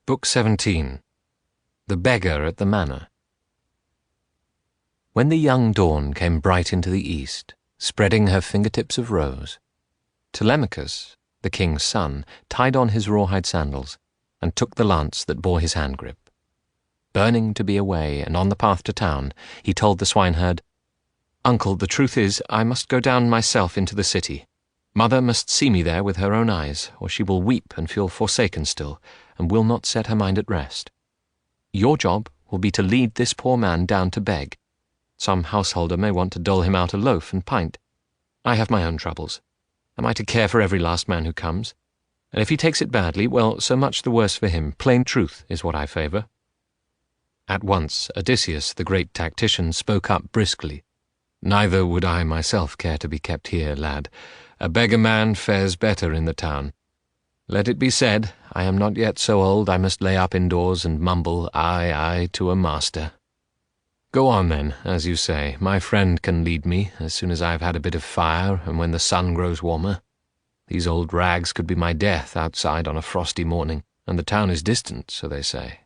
Book 17. The Beggar at the Manor. When the young dawn came bright into the east, spreading her fingertips of rose, Telemachus, the king's son, tied on his rawhide sandals, and took the lance that bore his handgrip. Burning to be away and on the path to town, he told the swineherd, "Uncle, the truth is, I must go down myself into the city. Mother must see me there with her own eyes, or she will weep and feel forsaken still, and will not set her mind at rest. Your job will be to lead this poor man down to beg. Some householder may want to dole him out a loaf and pint. I have my own troubles. Am I to care for every last man who comes? And if he takes it badly, well, so much the worse for him. Plain truth is what I favour." At once Odysseus, the great tactician, spoke up briskly. "Neither would I myself care to be kept here, lad. A beggar man fares better in the town. Let it be said, I am not yet so old I must lay up indoors and mumble, aye, aye, to a master. Go on then, as you say. My friend can lead me, as soon as I have had a bit of fire and when the sun grows warmer. These old rags could be my death outside on a frosty morning, and the town is distant, so they say."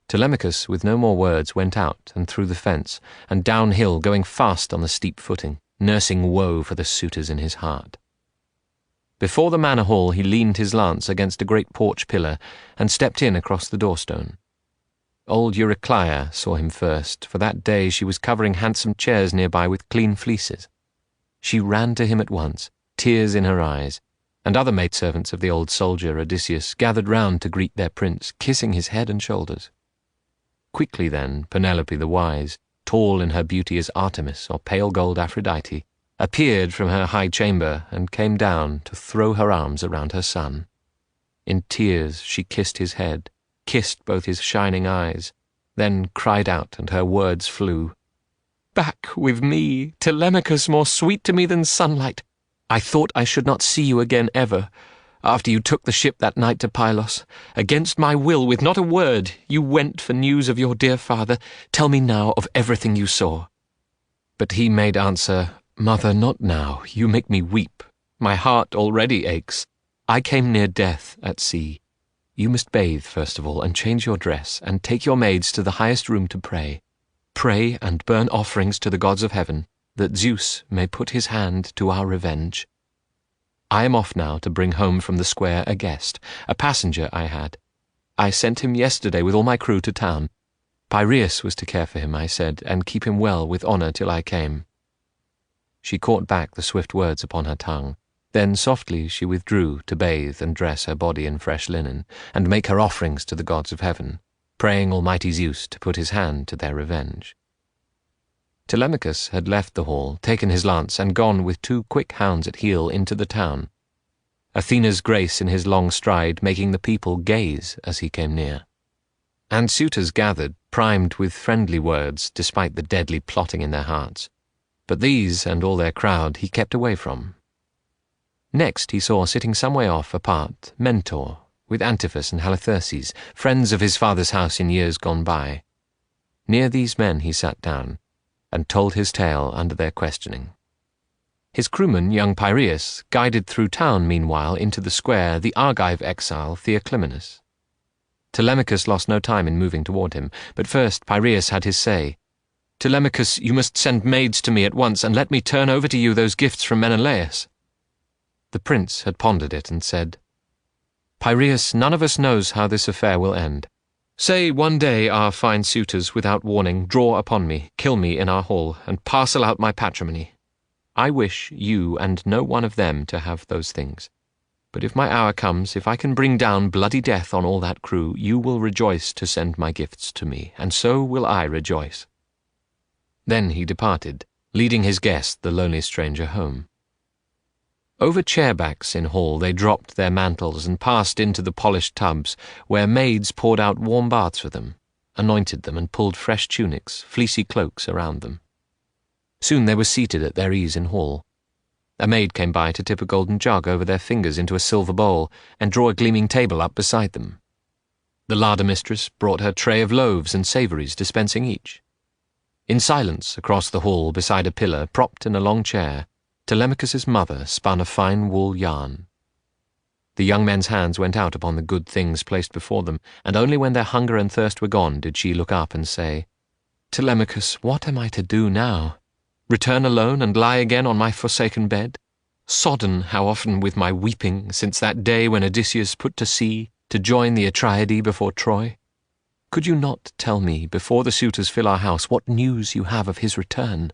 Telemachus, with no more words, went out and through the fence, and downhill, going fast on the steep footing, nursing woe for the suitors in his heart. Before the manor hall he leaned his lance against a great porch pillar, and stepped in across the doorstone. Old Eurycleia saw him first, for that day she was covering handsome chairs nearby with clean fleeces. She ran to him at once, tears in her eyes, and other maidservants of the old soldier Odysseus gathered round to greet their prince, kissing his head and shoulders. Quickly then Penelope the wise, tall in her beauty as Artemis or pale gold Aphrodite, appeared from her high chamber and came down to throw her arms around her son. In tears she kissed his head, kissed both his shining eyes, then cried out, and her words flew. "Back with me, Telemachus, more sweet to me than sunlight. I thought I should not see you again ever. After you took the ship that night to Pylos, against my will, with not a word, you went for news of your dear father. Tell me now of everything you saw." But he made answer, "Mother, not now. You make me weep. My heart already aches. I came near death at sea. You must bathe, first of all, and change your dress, and take your maids to the highest room to pray. Pray and burn offerings to the gods of heaven, that Zeus may put his hand to our revenge. I am off now to bring home from the square a guest, a passenger I had. I sent him yesterday with all my crew to town. Piraeus was to care for him, I said, and keep him well with honour till I came." She caught back the swift words upon her tongue. Then softly she withdrew to bathe and dress her body in fresh linen, and make her offerings to the gods of heaven, praying Almighty Zeus to put his hand to their revenge. Telemachus had left the hall, taken his lance, and gone with 2 quick hounds at heel into the town, Athena's grace in his long stride making the people gaze as he came near. And suitors gathered, primed with friendly words, despite the deadly plotting in their hearts. But these and all their crowd he kept away from. Next he saw sitting some way off apart Mentor, with Antiphus and Halitherses, friends of his father's house in years gone by. Near these men he sat down, and told his tale under their questioning. His crewman, young Piraeus, guided through town meanwhile into the square the Argive exile Theoclymenus. Telemachus lost no time in moving toward him, but first Piraeus had his say. "Telemachus, you must send maids to me at once, and let me turn over to you those gifts from Menelaus." The prince had pondered it and said, "Piraeus, none of us knows how this affair will end. Say one day our fine suitors, without warning, draw upon me, kill me in our hall, and parcel out my patrimony. I wish you and no one of them to have those things. But if my hour comes, if I can bring down bloody death on all that crew, you will rejoice to send my gifts to me, and so will I rejoice." Then he departed, leading his guest, the lonely stranger, home. Over chairbacks in hall they dropped their mantles and passed into the polished tubs, where maids poured out warm baths for them, anointed them, and pulled fresh tunics, fleecy cloaks around them. Soon they were seated at their ease in hall. A maid came by to tip a golden jug over their fingers into a silver bowl, and draw a gleaming table up beside them. The larder mistress brought her tray of loaves and savouries, dispensing each. In silence, across the hall, beside a pillar, propped in a long chair, Telemachus's mother spun a fine wool yarn. The young men's hands went out upon the good things placed before them, and only when their hunger and thirst were gone did she look up and say, "Telemachus, what am I to do now? Return alone and lie again on my forsaken bed? Sodden, how often, with my weeping, since that day when Odysseus put to sea to join the Atreidae before Troy? Could you not tell me, before the suitors fill our house, what news you have of his return?"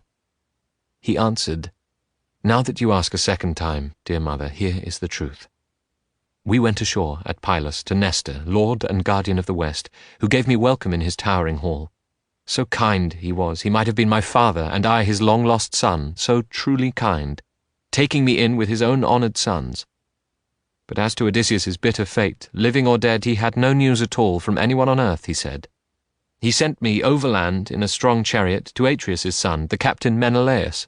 He answered, "Now that you ask a second time, dear mother, here is the truth. We went ashore at Pylos to Nestor, lord and guardian of the West, who gave me welcome in his towering hall. So kind he was, he might have been my father, and I his long-lost son, so truly kind, taking me in with his own honoured sons. But as to Odysseus's bitter fate, living or dead, he had no news at all from anyone on earth, he said. He sent me overland in a strong chariot to Atreus' son, the captain Menelaus,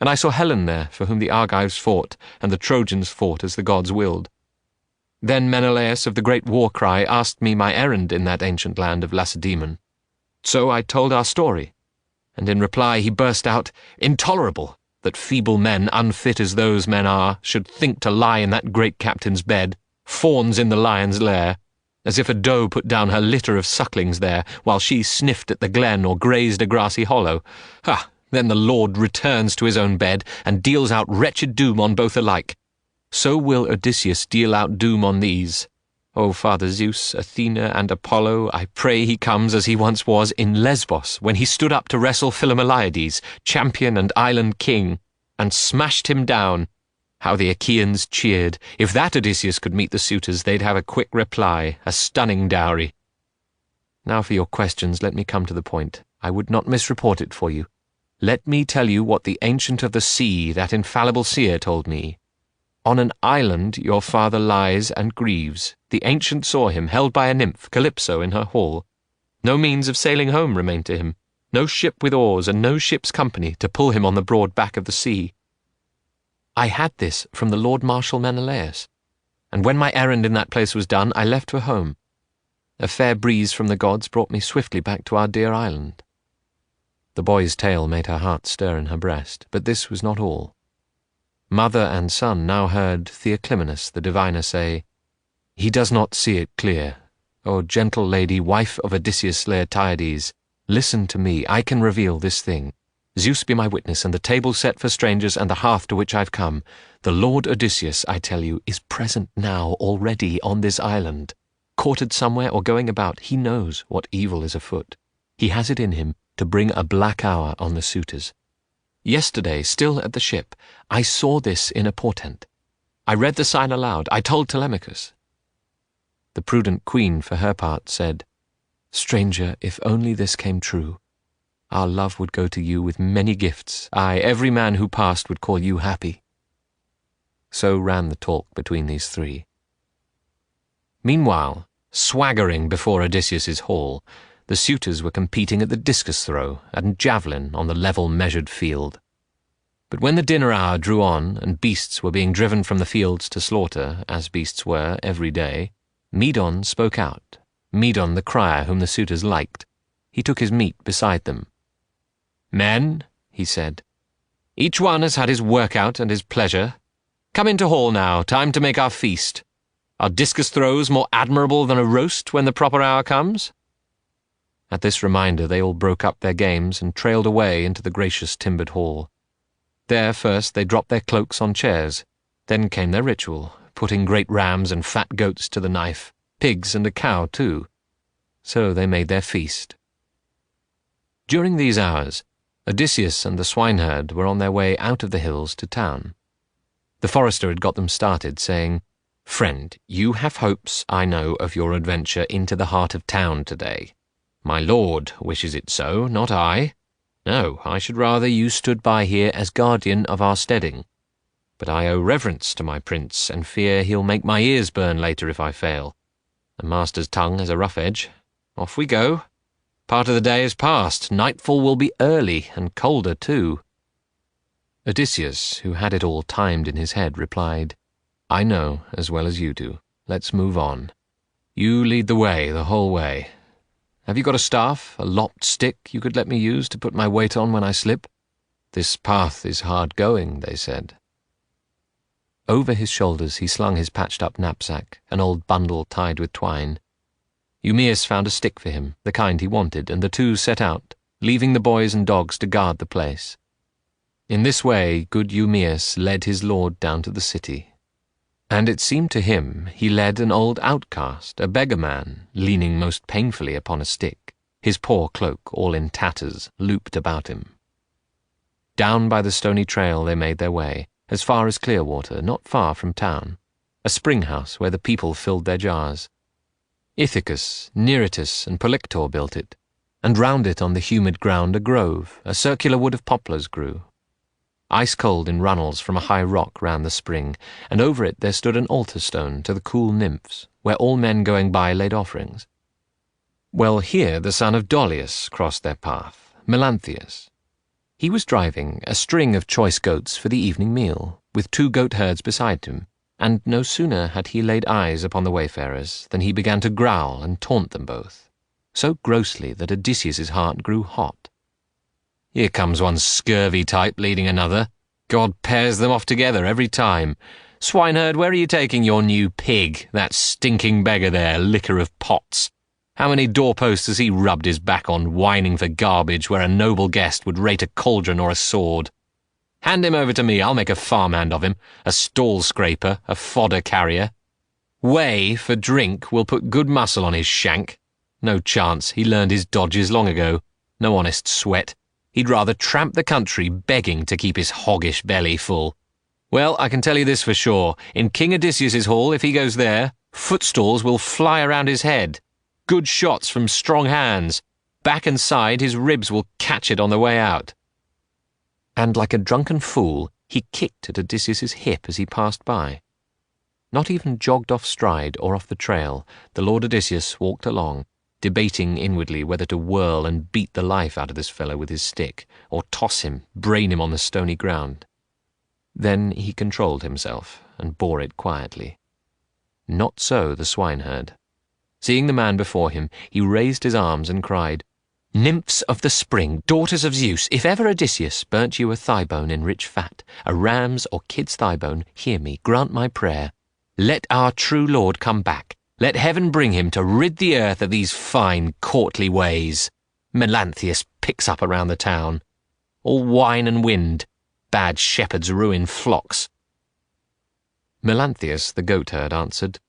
and I saw Helen there, for whom the Argives fought, and the Trojans fought as the gods willed. Then Menelaus of the great war-cry asked me my errand in that ancient land of Lacedaemon. So I told our story, and in reply he burst out, "Intolerable, that feeble men, unfit as those men are, should think to lie in that great captain's bed, fawns in the lion's lair, as if a doe put down her litter of sucklings there, while she sniffed at the glen or grazed a grassy hollow. Ha! Then the Lord returns to his own bed, and deals out wretched doom on both alike. So will Odysseus deal out doom on these. O Father Zeus, Athena, and Apollo, I pray he comes as he once was in Lesbos, when he stood up to wrestle Philomeleides, champion and island king, and smashed him down. How the Achaeans cheered! If that Odysseus could meet the suitors, they'd have a quick reply, a stunning dowry. Now for your questions, let me come to the point. I would not misreport it for you. Let me tell you what the Ancient of the Sea, that infallible seer, told me. On an island your father lies and grieves. The Ancient saw him, held by a nymph, Calypso, in her hall. No means of sailing home remained to him, no ship with oars, and no ship's company to pull him on the broad back of the sea. I had this from the Lord Marshal Menelaus, and when my errand in that place was done, I left for home. A fair breeze from the gods brought me swiftly back to our dear island." The boy's tale made her heart stir in her breast, but this was not all. Mother and son now heard Theoclymenus the diviner say, "He does not see it clear. O gentle lady, wife of Odysseus Laertiades, listen to me, I can reveal this thing. Zeus be my witness, and the table set for strangers, and the hearth to which I've come. The Lord Odysseus, I tell you, is present now already on this island. Quartered somewhere or going about, he knows what evil is afoot. He has it in him to bring a black hour on the suitors. Yesterday, still at the ship, I saw this in a portent. I read the sign aloud. I told Telemachus." The prudent queen, for her part, said, "Stranger, if only this came true, our love would go to you with many gifts. Aye, every man who passed would call you happy." So ran the talk between these three. Meanwhile, swaggering before Odysseus's hall, the suitors were competing at the discus throw and javelin on the level measured field. But when the dinner hour drew on, and beasts were being driven from the fields to slaughter, as beasts were every day, Medon spoke out, Medon the crier whom the suitors liked. He took his meat beside them. "Men," he said, "each one has had his workout and his pleasure. Come into hall now, time to make our feast. Are discus throws more admirable than a roast when the proper hour comes?" At this reminder they all broke up their games and trailed away into the gracious timbered hall. There first they dropped their cloaks on chairs. Then came their ritual, putting great rams and fat goats to the knife, pigs and a cow too. So they made their feast. During these hours, Odysseus and the swineherd were on their way out of the hills to town. The forester had got them started, saying, "Friend, you have hopes, I know, of your adventure into the heart of town today. My lord wishes it so, not I. No, I should rather you stood by here as guardian of our steading. But I owe reverence to my prince, and fear he'll make my ears burn later if I fail. The master's tongue has a rough edge. Off we go. Part of the day is past. Nightfall will be early, and colder too." Odysseus, who had it all timed in his head, replied, "I know as well as you do. Let's move on. You lead the way the whole way. Have you got a staff, a lopped stick you could let me use to put my weight on when I slip? This path is hard going," they said. Over his shoulders he slung his patched-up knapsack, an old bundle tied with twine. Eumaeus found a stick for him, the kind he wanted, and the two set out, leaving the boys and dogs to guard the place. In this way good Eumaeus led his lord down to the city. And it seemed to him he led an old outcast, a beggar man, leaning most painfully upon a stick, his poor cloak, all in tatters, looped about him. Down by the stony trail they made their way, as far as Clearwater, not far from town, a spring-house where the people filled their jars. Ithacus, Neritus, and Polyctor built it, and round it on the humid ground a grove, a circular wood of poplars grew. Ice-cold in runnels from a high rock ran the spring, and over it there stood an altar stone to the cool nymphs, where all men going by laid offerings. Well, here the son of Dolius crossed their path, Melanthius. He was driving a string of choice goats for the evening meal, with 2 goat herds beside him, and no sooner had he laid eyes upon the wayfarers than he began to growl and taunt them both, so grossly that Odysseus's heart grew hot. Here comes one scurvy type leading another. God pairs them off together every time. Swineherd, where are you taking your new pig, that stinking beggar there, licker of pots? How many doorposts has he rubbed his back on, whining for garbage where a noble guest would rate a cauldron or a sword? Hand him over to me, I'll make a farmhand of him, a stall scraper, a fodder carrier. Whey, for drink, will put good muscle on his shank. No chance, he learned his dodges long ago. No honest sweat. He'd rather tramp the country begging to keep his hoggish belly full. Well, I can tell you this for sure. In King Odysseus's hall, if he goes there, footstalls will fly around his head. Good shots from strong hands. Back and side, his ribs will catch it on the way out. And like a drunken fool, he kicked at Odysseus's hip as he passed by. Not even jogged off stride or off the trail, the Lord Odysseus walked along, debating inwardly whether to whirl and beat the life out of this fellow with his stick, or toss him, brain him on the stony ground. Then he controlled himself, and bore it quietly. Not so the swineherd. Seeing the man before him, he raised his arms and cried, "Nymphs of the spring, daughters of Zeus, if ever Odysseus burnt you a thigh-bone in rich fat, a ram's or kid's thigh-bone, hear me, grant my prayer. Let our true lord come back. Let heaven bring him to rid the earth of these fine, courtly ways. Melanthius picks up around the town. All wine and wind. Bad shepherds ruin flocks." Melanthius, the goatherd, answered,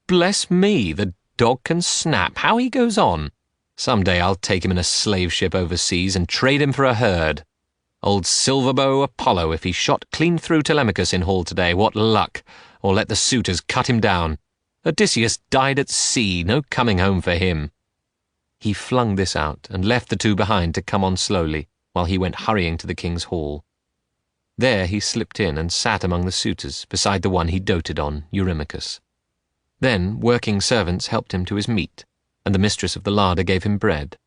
"Bless me, the dog can snap. How he goes on! Some day I'll take him in a slave ship overseas and trade him for a herd. Old Silverbow Apollo, if he shot clean through Telemachus in hall today, what luck! Or let the suitors cut him down. Odysseus died at sea, no coming home for him." He flung this out and left the two behind to come on slowly, while he went hurrying to the king's hall. There he slipped in and sat among the suitors, beside the one he doted on, Eurymachus. Then working servants helped him to his meat, and the mistress of the larder gave him bread.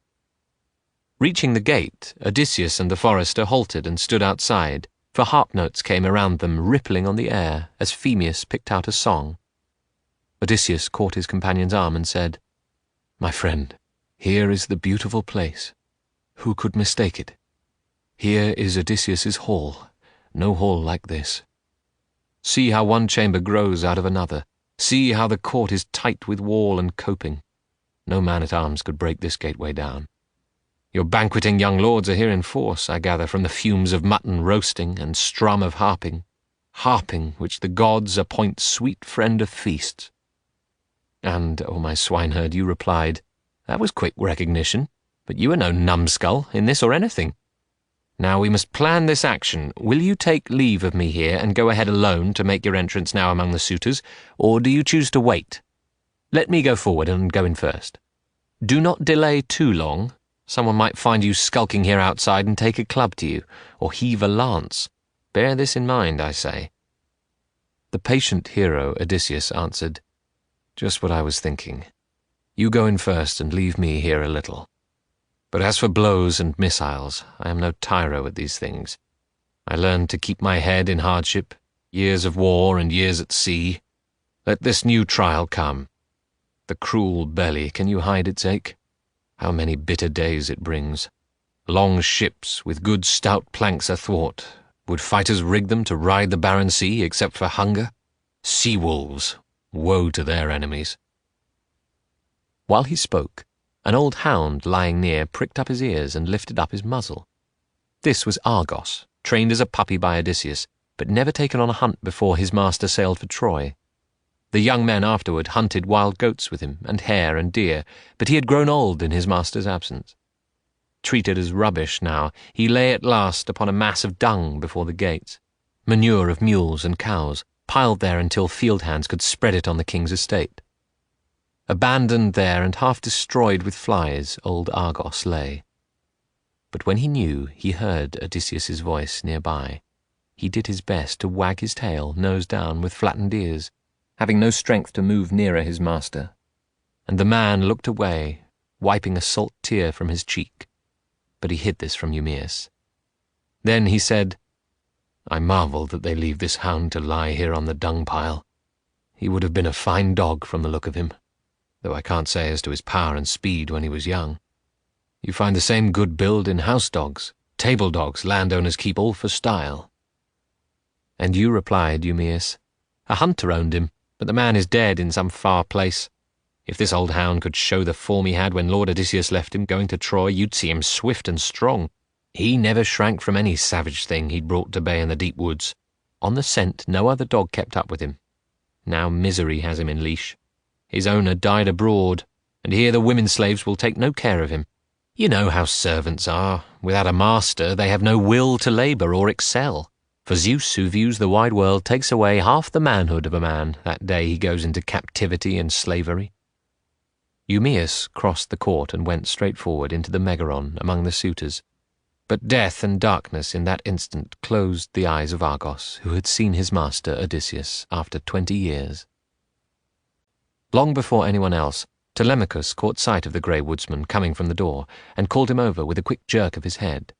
Reaching the gate, Odysseus and the forester halted and stood outside, for harp notes came around them rippling on the air as Phemius picked out a song. Odysseus caught his companion's arm and said, "My friend, here is the beautiful place. Who could mistake it? Here is Odysseus's hall, no hall like this. See how one chamber grows out of another. See how the court is tight with wall and coping. No man-at-arms could break this gateway down. Your banqueting young lords are here in force, I gather, from the fumes of mutton roasting and strum of harping which the gods appoint sweet friend of feasts." And, O my swineherd, you replied, "That was quick recognition, but you are no numbskull in this or anything. Now we must plan this action. Will you take leave of me here and go ahead alone to make your entrance now among the suitors, or do you choose to wait? Let me go forward and go in first. Do not delay too long. Someone might find you skulking here outside and take a club to you, or heave a lance. Bear this in mind, I say." The patient hero Odysseus answered, "Just what I was thinking. You go in first and leave me here a little. But as for blows and missiles, I am no tyro at these things. I learned to keep my head in hardship, years of war and years at sea. Let this new trial come. The cruel belly, can you hide its ache? How many bitter days it brings. Long ships with good stout planks athwart. Would fighters rig them to ride the barren sea except for hunger? Sea-wolves, woe to their enemies." While he spoke, an old hound lying near pricked up his ears and lifted up his muzzle. This was Argos, trained as a puppy by Odysseus, but never taken on a hunt before his master sailed for Troy. The young men afterward hunted wild goats with him, and hare and deer, but he had grown old in his master's absence. Treated as rubbish now, he lay at last upon a mass of dung before the gates, manure of mules and cows, piled there until field hands could spread it on the king's estate. Abandoned there and half destroyed with flies, old Argos lay. But when he knew he heard Odysseus's voice nearby, he did his best to wag his tail, nose down, with flattened ears, having no strength to move nearer his master. And the man looked away, wiping a salt tear from his cheek, but he hid this from Eumaeus. Then he said, "I marvel that they leave this hound to lie here on the dung-pile. He would have been a fine dog from the look of him, though I can't say as to his power and speed when he was young. You find the same good build in house dogs, table dogs landowners keep all for style." "And you," replied Eumaeus, "a hunter owned him, but the man is dead in some far place. If this old hound could show the form he had when Lord Odysseus left him going to Troy, you'd see him swift and strong. He never shrank from any savage thing he'd brought to bay in the deep woods. On the scent, no other dog kept up with him. Now misery has him in leash. His owner died abroad, and here the women slaves will take no care of him. You know how servants are. Without a master, they have no will to labour or excel. For Zeus, who views the wide world, takes away half the manhood of a man that day he goes into captivity and slavery." Eumaeus crossed the court and went straight forward into the Megaron among the suitors. But death and darkness in that instant closed the eyes of Argos, who had seen his master Odysseus after 20 years. Long before anyone else, Telemachus caught sight of the grey woodsman coming from the door, and called him over with a quick jerk of his head.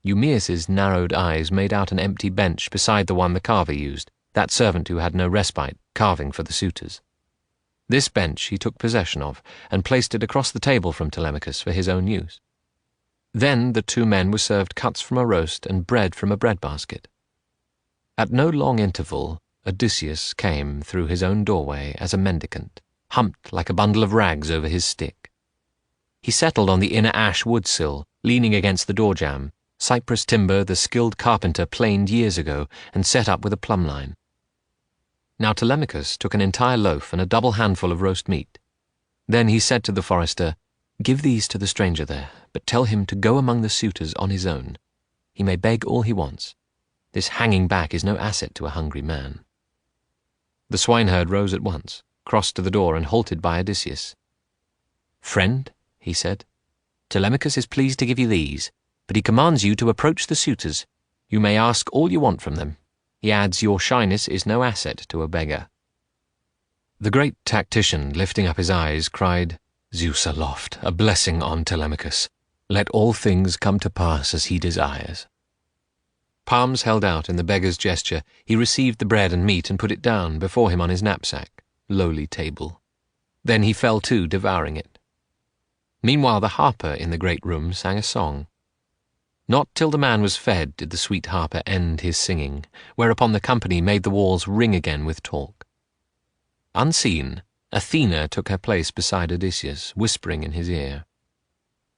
Eumaeus's narrowed eyes made out an empty bench beside the one the carver used, that servant who had no respite, carving for the suitors. This bench he took possession of, and placed it across the table from Telemachus for his own use. Then the two men were served cuts from a roast and bread from a bread-basket. At no long interval, Odysseus came through his own doorway as a mendicant, humped like a bundle of rags over his stick. He settled on the inner ash wood-sill, leaning against the door-jamb, cypress timber the skilled carpenter planed years ago and set up with a plumb-line. Now Telemachus took an entire loaf and a double handful of roast meat. Then he said to the forester, "Give these to the stranger there, but tell him to go among the suitors on his own. He may beg all he wants. This hanging back is no asset to a hungry man." The swineherd rose at once, crossed to the door and halted by Odysseus. "Friend," he said, "Telemachus is pleased to give you these, but he commands you to approach the suitors. You may ask all you want from them. He adds, your shyness is no asset to a beggar." The great tactician, lifting up his eyes, cried, "Zeus aloft, a blessing on Telemachus. Let all things come to pass as he desires." Palms held out in the beggar's gesture, he received the bread and meat and put it down before him on his knapsack, lowly table. Then he fell to devouring it. Meanwhile the harper in the great room sang a song. Not till the man was fed did the sweet harper end his singing, whereupon the company made the walls ring again with talk. Unseen, Athena took her place beside Odysseus, whispering in his ear,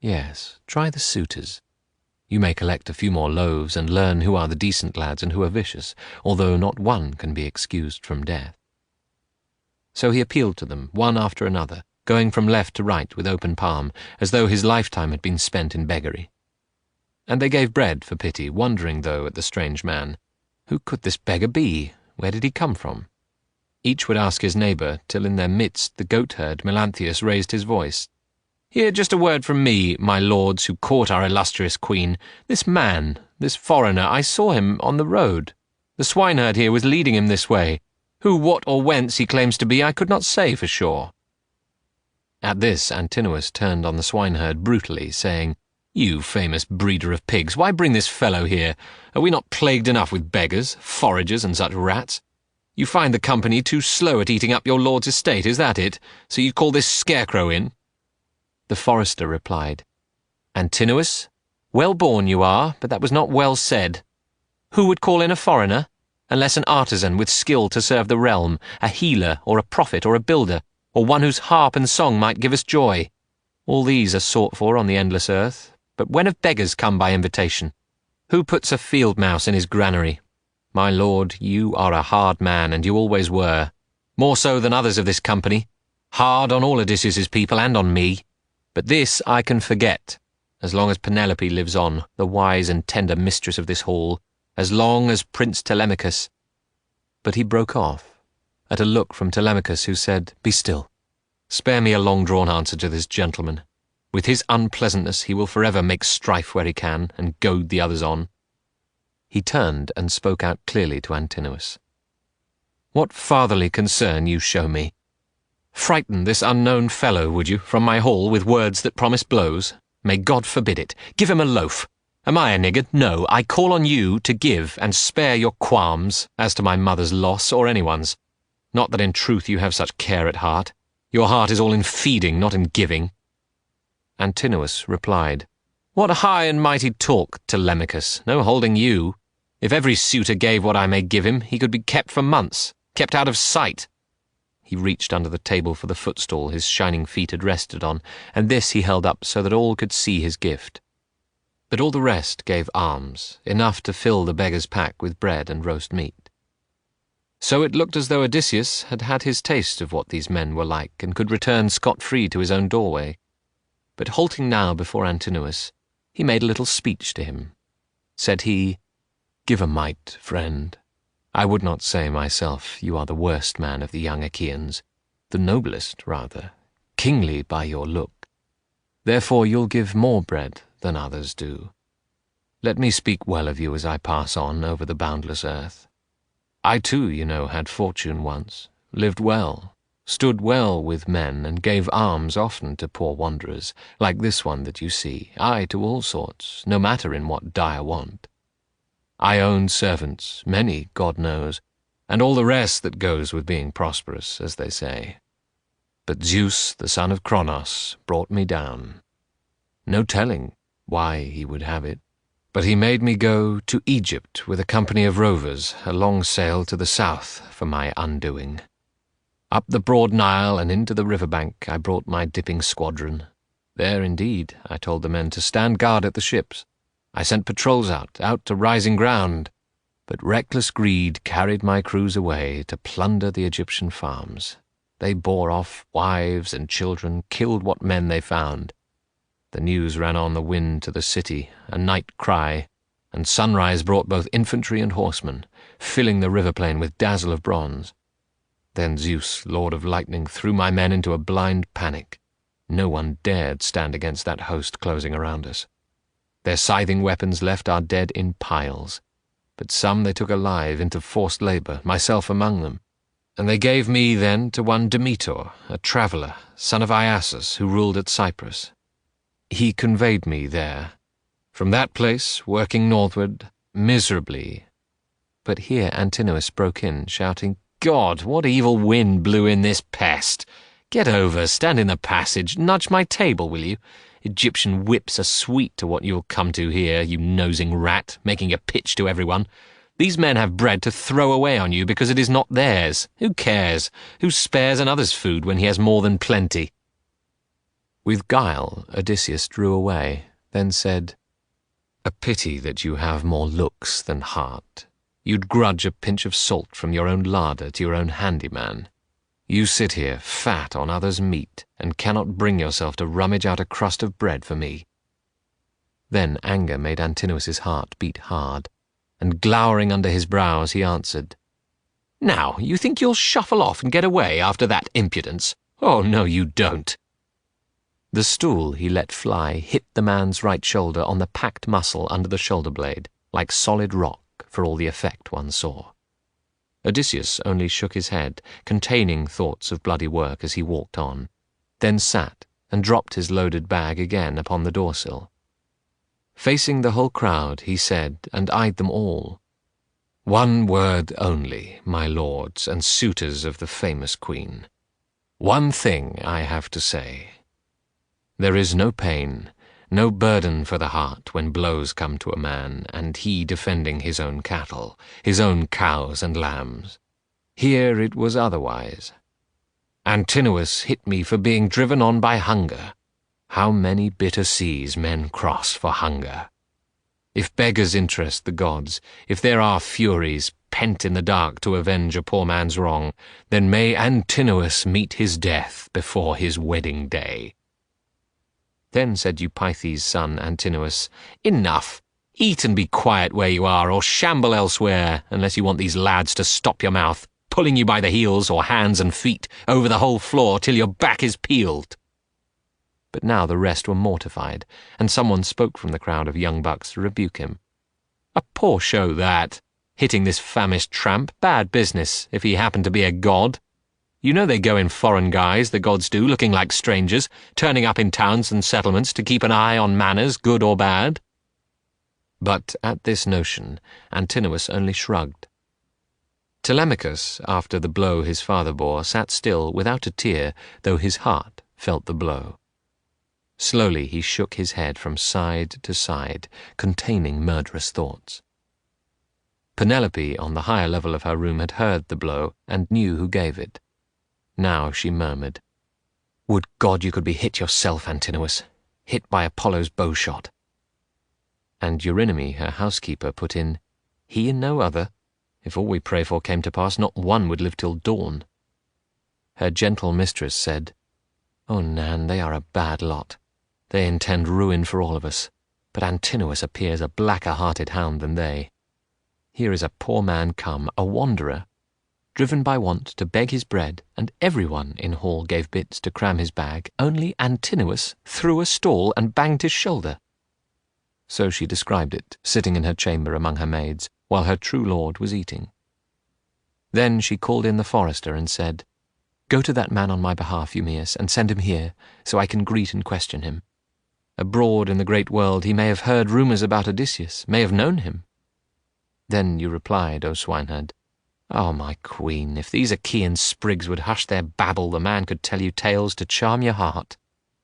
"Yes, try the suitors. You may collect a few more loaves and learn who are the decent lads and who are vicious, although not one can be excused from death." So he appealed to them, one after another, going from left to right with open palm, as though his lifetime had been spent in beggary. And they gave bread for pity, wondering, though, at the strange man. Who could this beggar be? Where did he come from? Each would ask his neighbour, till in their midst the goatherd Melanthius raised his voice. "Here, just a word from me, my lords who court our illustrious queen. This man, this foreigner, I saw him on the road. The swineherd here was leading him this way. Who, what, or whence he claims to be, I could not say for sure." At this Antinous turned on the swineherd brutally, saying, "You famous breeder of pigs, why bring this fellow here? Are we not plagued enough with beggars, foragers, and such rats? You find the company too slow at eating up your lord's estate, is that it? So you call this scarecrow in?" The forester replied, "Antinous, well born you are, but that was not well said. Who would call in a foreigner? unless an artisan with skill to serve the realm, a healer or a prophet or a builder, or one whose harp and song might give us joy. All these are sought for on the endless earth, but when have beggars come by invitation? Who puts a field mouse in his granary? My lord, you are a hard man, and you always were, more so than others of this company, hard on all Odysseus's people and on me. But this I can forget, as long as Penelope lives on, the wise and tender mistress of this hall, as long as Prince Telemachus. But he broke off, at a look from Telemachus, who said, Be still. Spare me a long-drawn answer to this gentleman. With his unpleasantness he will forever make strife where he can, and goad the others on. He turned and spoke out clearly to Antinous. What fatherly concern you show me! Frighten this unknown fellow, would you, from my hall with words that promise blows? May God forbid it. Give him a loaf. Am I a niggard? No, I call on you to give and spare your qualms as to my mother's loss or anyone's. Not that in truth you have such care at heart. Your heart is all in feeding, not in giving. Antinous replied, What high and mighty talk, Telemachus, no holding you. If every suitor gave what I may give him, he could be kept for months, kept out of sight. He reached under the table for the footstool his shining feet had rested on, and this he held up so that all could see his gift. But all the rest gave alms, enough to fill the beggar's pack with bread and roast meat. So it looked as though Odysseus had had his taste of what these men were like, and could return scot-free to his own doorway. But halting now before Antinous, he made a little speech to him. Said he, Give a mite, friend. I would not say myself you are the worst man of the young Achaeans, the noblest, rather, kingly by your look. Therefore you'll give more bread than others do. Let me speak well of you as I pass on over the boundless earth. I too, you know, had fortune once, lived well, stood well with men, and gave alms often to poor wanderers, like this one that you see, aye, to all sorts, no matter in what dire want. I owned servants, many, God knows, and all the rest that goes with being prosperous, as they say. But Zeus, the son of Cronos, brought me down. No telling why he would have it. But he made me go to Egypt with a company of rovers, a long sail to the south for my undoing. Up the broad Nile and into the river-bank I brought my dipping squadron. There, indeed, I told the men to stand guard at the ships. I sent patrols out to rising ground. But reckless greed carried my crews away to plunder the Egyptian farms. They bore off wives and children, killed what men they found. The news ran on the wind to the city, a night cry, and sunrise brought both infantry and horsemen, filling the river plain with dazzle of bronze. Then Zeus, lord of lightning, threw my men into a blind panic. No one dared stand against that host closing around us. Their scything weapons left our dead in piles, but some they took alive into forced labour, myself among them. And they gave me then to one Demeter, a traveller, son of Iasus, who ruled at Cyprus. He conveyed me there. From that place, working northward, miserably. But here Antinous broke in, shouting, God, what evil wind blew in this pest? Get over, stand in the passage, nudge my table, will you? Egyptian whips are sweet to what you'll come to here, you nosing rat, making a pitch to everyone. These men have bread to throw away on you because it is not theirs. Who cares? Who spares another's food when he has more than plenty? With guile, Odysseus drew away, then said, A pity that you have more looks than heart. You'd grudge a pinch of salt from your own larder to your own handyman. You sit here, fat on others' meat, and cannot bring yourself to rummage out a crust of bread for me. Then anger made Antinous' heart beat hard, and glowering under his brows he answered, Now, you think you'll shuffle off and get away after that impudence? Oh, no, you don't. The stool he let fly hit the man's right shoulder on the packed muscle under the shoulder blade, like solid rock, for all the effect one saw. Odysseus only shook his head, containing thoughts of bloody work as he walked on, then sat and dropped his loaded bag again upon the doorsill. Facing the whole crowd, he said, and eyed them all, One word only, my lords and suitors of the famous queen. One thing I have to say. There is no pain, No burden for the heart when blows come to a man, and he defending his own cattle, his own cows and lambs. Here it was otherwise. Antinous hit me for being driven on by hunger. How many bitter seas men cross for hunger! If beggars interest the gods, if there are furies pent in the dark to avenge a poor man's wrong, then may Antinous meet his death before his wedding day. Then said Eupeithes' son Antinous, Enough! Eat and be quiet where you are, or shamble elsewhere, unless you want these lads to stop your mouth, pulling you by the heels or hands and feet over the whole floor till your back is peeled. But now the rest were mortified, and someone spoke from the crowd of young bucks to rebuke him. A poor show that, hitting this famished tramp, bad business, if he happened to be a god. You know they go in foreign guise, the gods do, looking like strangers, turning up in towns and settlements to keep an eye on manners, good or bad. But at this notion, Antinous only shrugged. Telemachus, after the blow his father bore, sat still without a tear, though his heart felt the blow. Slowly he shook his head from side to side, containing murderous thoughts. Penelope, on the higher level of her room, had heard the blow and knew who gave it. Now she murmured, Would God you could be hit yourself, Antinous, hit by Apollo's bowshot. And Eurynome, her housekeeper, put in, He and no other. If all we pray for came to pass, not one would live till dawn. Her gentle mistress said, Oh, Nan, they are a bad lot. They intend ruin for all of us, but Antinous appears a blacker-hearted hound than they. Here is a poor man come, a wanderer, driven by want to beg his bread, and everyone in hall gave bits to cram his bag, only Antinous threw a stall and banged his shoulder. So she described it, sitting in her chamber among her maids, while her true lord was eating. Then she called in the forester and said, Go to that man on my behalf, Eumaeus, and send him here, so I can greet and question him. Abroad in the great world he may have heard rumours about Odysseus, may have known him. Then you replied, O swineherd, Oh, my queen, if these Achaean sprigs would hush their babble, the man could tell you tales to charm your heart.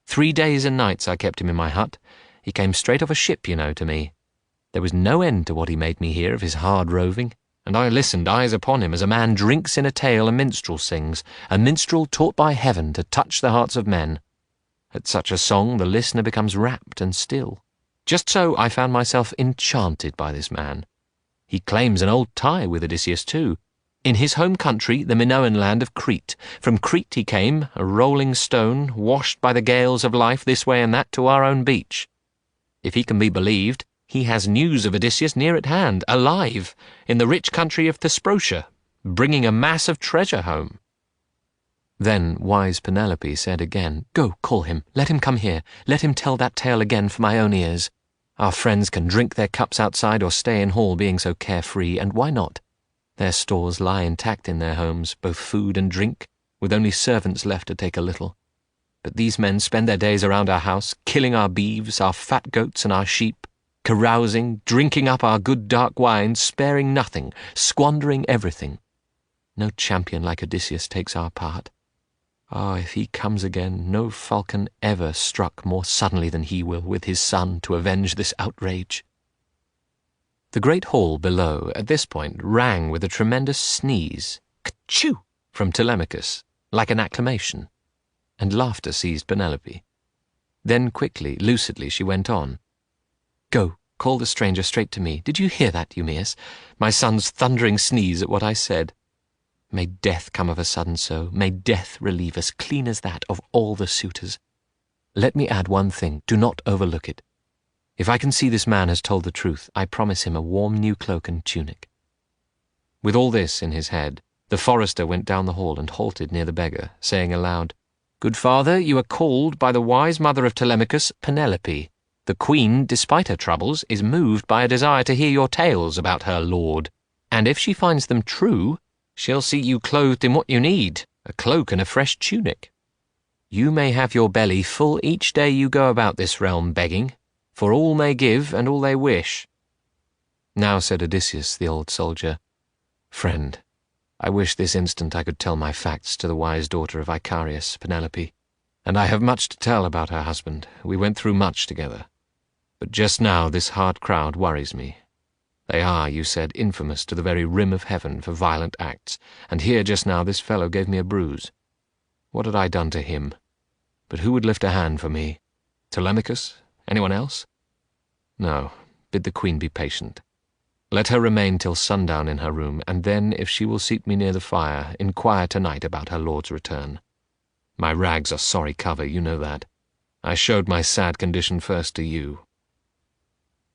3 days and nights I kept him in my hut. He came straight off a ship, you know, to me. There was no end to what he made me hear of his hard roving, and I listened, eyes upon him, as a man drinks in a tale a minstrel sings, a minstrel taught by heaven to touch the hearts of men. At such a song the listener becomes rapt and still. Just so I found myself enchanted by this man. He claims an old tie with Odysseus too. In his home country, the Minoan land of Crete. From Crete he came, a rolling stone, washed by the gales of life this way and that to our own beach. If he can be believed, he has news of Odysseus near at hand, alive, in the rich country of Thesprotia, bringing a mass of treasure home. Then wise Penelope said again, Go, call him, let him come here, let him tell that tale again for my own ears. Our friends can drink their cups outside or stay in hall being so carefree, and why not? Their stores lie intact in their homes, both food and drink, with only servants left to take a little. But these men spend their days around our house, killing our beeves, our fat goats and our sheep, carousing, drinking up our good dark wine, sparing nothing, squandering everything. No champion like Odysseus takes our part. Ah, if he comes again, no falcon ever struck more suddenly than he will with his son to avenge this outrage. The great hall below, at this point, rang with a tremendous sneeze, Ka-choo! From Telemachus, like an acclamation, and laughter seized Penelope. Then quickly, lucidly, she went on. Go, call the stranger straight to me. Did you hear that, Eumaeus? My son's thundering sneeze at what I said. May death come of a sudden so, may death relieve us, clean as that, of all the suitors. Let me add one thing, do not overlook it. If I can see this man has told the truth, I promise him a warm new cloak and tunic. With all this in his head, the forester went down the hall and halted near the beggar, saying aloud, Good father, you are called by the wise mother of Telemachus, Penelope. The queen, despite her troubles, is moved by a desire to hear your tales about her lord, and if she finds them true, she'll see you clothed in what you need, a cloak and a fresh tunic. You may have your belly full each day you go about this realm begging, for all may give and all they wish. Now said Odysseus, the old soldier, Friend, I wish this instant I could tell my facts to the wise daughter of Icarius, Penelope, and I have much to tell about her husband. We went through much together. But just now this hard crowd worries me. They are, you said, infamous to the very rim of heaven for violent acts, and here just now this fellow gave me a bruise. What had I done to him? But who would lift a hand for me? Telemachus? Anyone else? No, bid the queen be patient. Let her remain till sundown in her room, and then, if she will seat me near the fire, inquire tonight about her lord's return. My rags are sorry cover, you know that. I showed my sad condition first to you.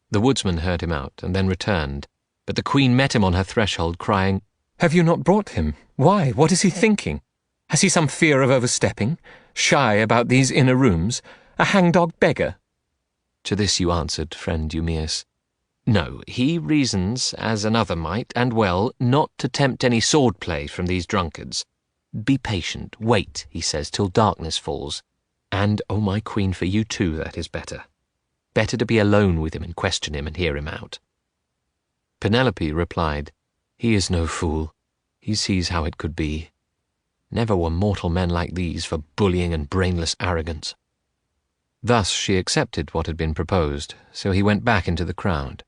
The woodsman heard him out, and then returned, but the queen met him on her threshold, crying, "Have you not brought him? Why, what is he thinking? Has he some fear of overstepping? Shy about these inner rooms? A hangdog beggar?" To this you answered, friend Eumaeus, "No, he reasons, as another might, and well, not to tempt any sword play from these drunkards. Be patient, wait, he says, till darkness falls. And, O my queen, for you too that is better. Better to be alone with him and question him and hear him out." Penelope replied, "He is no fool. He sees how it could be. Never were mortal men like these for bullying and brainless arrogance." Thus she accepted what had been proposed, so he went back into the crowd.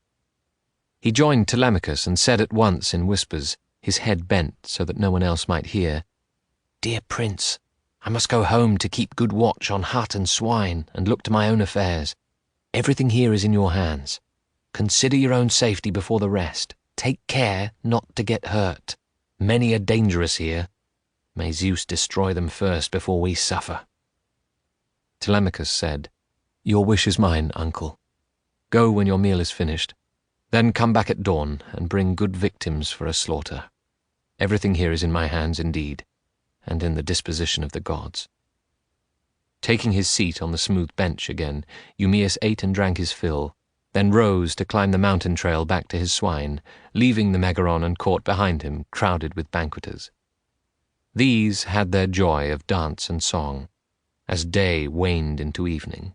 He joined Telemachus and said at once in whispers, his head bent so that no one else might hear, "Dear prince, I must go home to keep good watch on hut and swine and look to my own affairs. Everything here is in your hands. Consider your own safety before the rest. Take care not to get hurt. Many are dangerous here. May Zeus destroy them first before we suffer." Telemachus said, "Your wish is mine, uncle. Go when your meal is finished. Then come back at dawn and bring good victims for a slaughter. Everything here is in my hands indeed, and in the disposition of the gods." Taking his seat on the smooth bench again, Eumaeus ate and drank his fill, then rose to climb the mountain trail back to his swine, leaving the Megaron and court behind him, crowded with banqueters. These had their joy of dance and song, as day waned into evening.